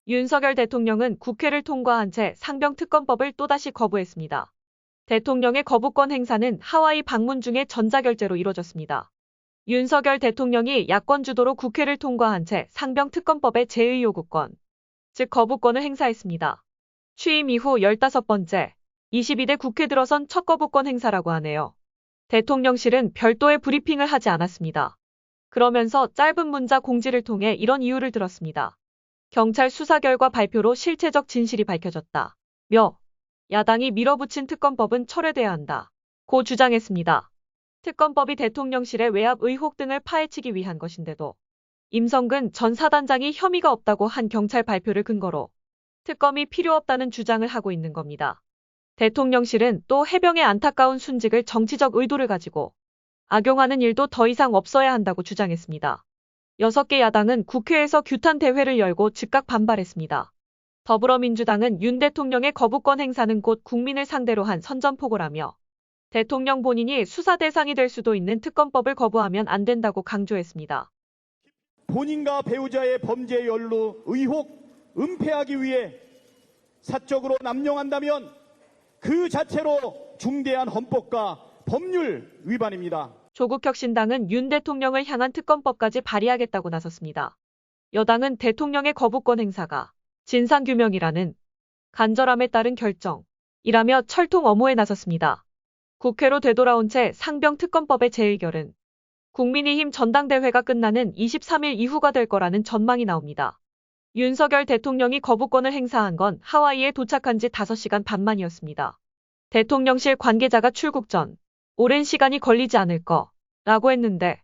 윤석열 대통령은 국회를 통과한 채 상병특검법을 또다시 거부했습니다. 대통령의 거부권 행사는 하와이 방문 중에 전자결제로 이뤄졌습니다. 윤석열 대통령이 야권 주도로 국회를 통과한 채 상병특검법의 재의요구권, 즉 거부권을 행사했습니다. 취임 이후 15번째, 22대 국회 들어선 첫 거부권 행사라고 하네요. 대통령실은 별도의 브리핑을 하지 않았습니다. 그러면서 짧은 문자 공지를 통해 이런 이유를 들었습니다. 경찰 수사 결과 발표로 실체적 진실이 밝혀졌다. 야당이 밀어붙인 특검법은 철회돼야 한다. 고 주장했습니다. 특검법이 대통령실의 외압 의혹 등을 파헤치기 위한 것인데도 임성근 전 사단장이 혐의가 없다고 한 경찰 발표를 근거로 특검이 필요 없다는 주장을 하고 있는 겁니다. 대통령실은 또 해병의 안타까운 순직을 정치적 의도를 가지고 악용하는 일도 더 이상 없어야 한다고 주장했습니다. 6개 야당은 국회에서 규탄 대회를 열고 즉각 반발했습니다. 더불어민주당은 윤 대통령의 거부권 행사는 곧 국민을 상대로 한 선전포고라며 대통령 본인이 수사 대상이 될 수도 있는 특검법을 거부하면 안 된다고 강조했습니다. 본인과 배우자의 범죄 연루 의혹 은폐하기 위해 사적으로 남용한다면 그 자체로 중대한 헌법과 법률 위반입니다. 조국혁신당은 윤 대통령을 향한 특검법까지 발의하겠다고 나섰습니다. 여당은 대통령의 거부권 행사가 진상규명이라는 간절함에 따른 결정이라며 철통 엄호에 나섰습니다. 국회로 되돌아온 채 상병특검법의 재의결은 국민의힘 전당대회가 끝나는 23일 이후가 될 거라는 전망이 나옵니다. 윤석열 대통령이 거부권을 행사한 건 하와이에 도착한 지 5시간 반 만이었습니다. 대통령실 관계자가 출국 전 오랜 시간이 걸리지 않을 거라고 했는데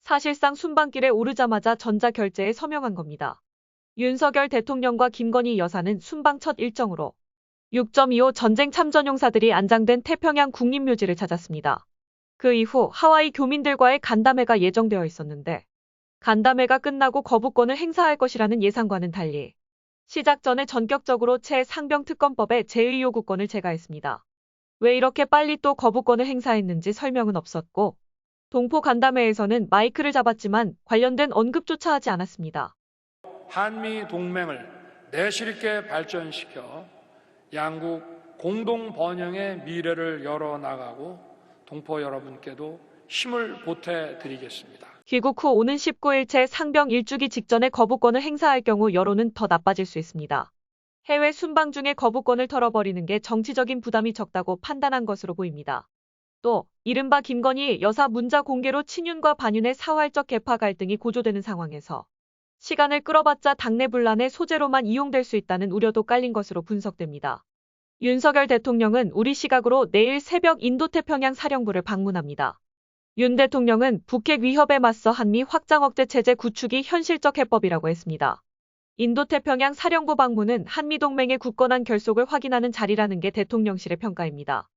사실상 순방길에 오르자마자 전자결제에 서명한 겁니다. 윤석열 대통령과 김건희 여사는 순방 첫 일정으로 6.25 전쟁 참전용사들이 안장된 태평양 국립묘지를 찾았습니다. 그 이후 하와이 교민들과의 간담회가 예정되어 있었는데 간담회가 끝나고 거부권을 행사할 것이라는 예상과는 달리 시작 전에 전격적으로 상병특검법의 재의요구권을 제거했습니다. 왜 이렇게 빨리 또 거부권을 행사했는지 설명은 없었고 동포 간담회에서는 마이크를 잡았지만 관련된 언급조차 하지 않았습니다. 한미 동맹을 내실 있게 발전시켜 양국 공동 번영의 미래를 열어나가고 동포 여러분께도 힘을 보태드리겠습니다. 귀국 후 오는 19일째 상병 일주기 직전에 거부권을 행사할 경우 여론은 더 나빠질 수 있습니다. 해외 순방 중에 거부권을 털어버리는 게 정치적인 부담이 적다고 판단한 것으로 보입니다. 또 이른바 김건희 여사 문자 공개로 친윤과 반윤의 사활적 계파 갈등이 고조되는 상황에서 시간을 끌어봤자 당내 분란의 소재로만 이용될 수 있다는 우려도 깔린 것으로 분석됩니다. 윤석열 대통령은 우리 시각으로 내일 새벽 인도태평양 사령부를 방문합니다. 윤 대통령은 북핵 위협에 맞서 한미 확장 억제 체제 구축이 현실적 해법이라고 했습니다. 인도태평양 사령부 방문은 한미동맹의 굳건한 결속을 확인하는 자리라는 게 대통령실의 평가입니다.